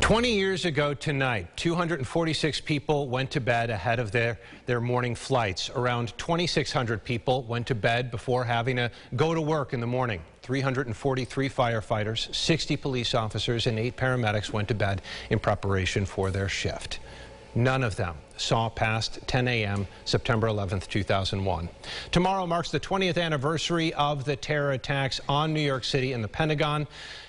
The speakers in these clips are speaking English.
20 years ago tonight, 246 people went to bed ahead of their morning flights. Around 2,600 people went to bed before having to go to work in the morning. 343 firefighters, 60 police officers, and 8 paramedics went to bed in preparation for their shift. None of them saw past 10 a.m. September 11th, 2001. Tomorrow marks the 20th anniversary of the terror attacks on New York City and the Pentagon.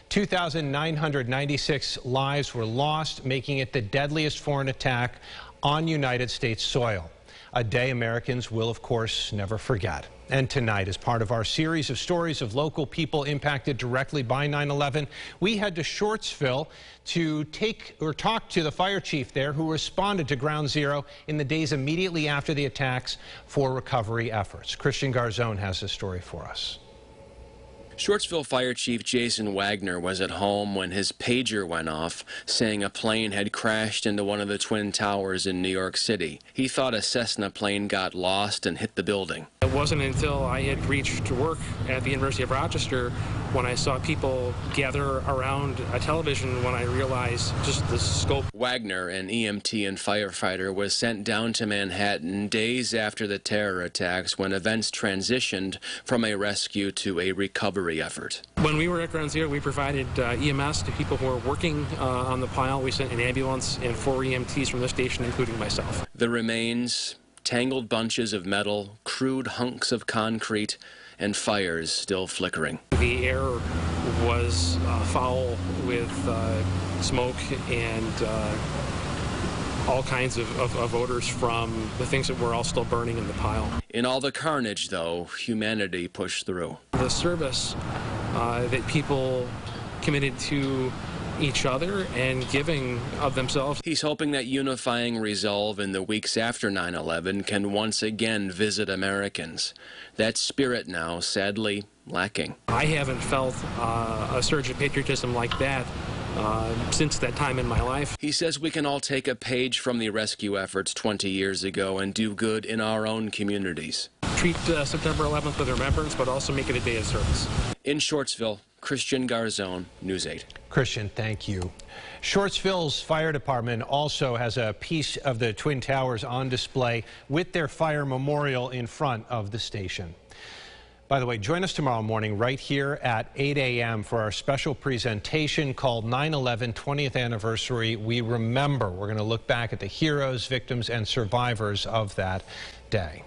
2,996 lives were lost, making it the deadliest foreign attack on United States soil. A day Americans will, of course, never forget. And tonight, as part of our series of stories of local people impacted directly by 9/11, we head to Shortsville to talk to the fire chief there who responded to Ground Zero in the days immediately after the attacks for recovery efforts. Christian Garzone has this story for us. Shortsville Fire Chief Jason Wagner was at home when his pager went off, saying a plane had crashed into one of the Twin Towers in New York City. He thought a Cessna plane got lost and hit the building. It wasn't until I had reached work at the University of Rochester when I saw people gather around a television when I realized just the scope. Wagner, an EMT and firefighter, was sent down to Manhattan days after the terror attacks when events transitioned from a rescue to a recovery effort. When we were at Ground Zero, we provided EMS to people who were working on the pile. We sent an ambulance and 4 EMTs from the station, including myself. The remains, tangled bunches of metal, crude hunks of concrete, and fires still flickering. The air was foul with smoke and all kinds of odors from the things that were all still burning in the pile. In all the carnage, though, humanity pushed through. The service that people committed to each other and giving of themselves. He's hoping that unifying resolve in the weeks after 9/11 can once again visit Americans. That spirit now, sadly, lacking. I haven't felt a surge of patriotism like that since that time in my life. He says we can all take a page from the rescue efforts 20 years ago and do good in our own communities. Treat September 11th with remembrance, but also make it a day of service. In Shortsville, Christian Garzone, News 8. Christian, thank you. Shortsville's fire department also has a piece of the Twin Towers on display with their fire memorial in front of the station. By the way, join us tomorrow morning right here at 8 a.m. for our special presentation called 9/11 20th Anniversary We Remember. We're going to look back at the heroes, victims, and survivors of that day.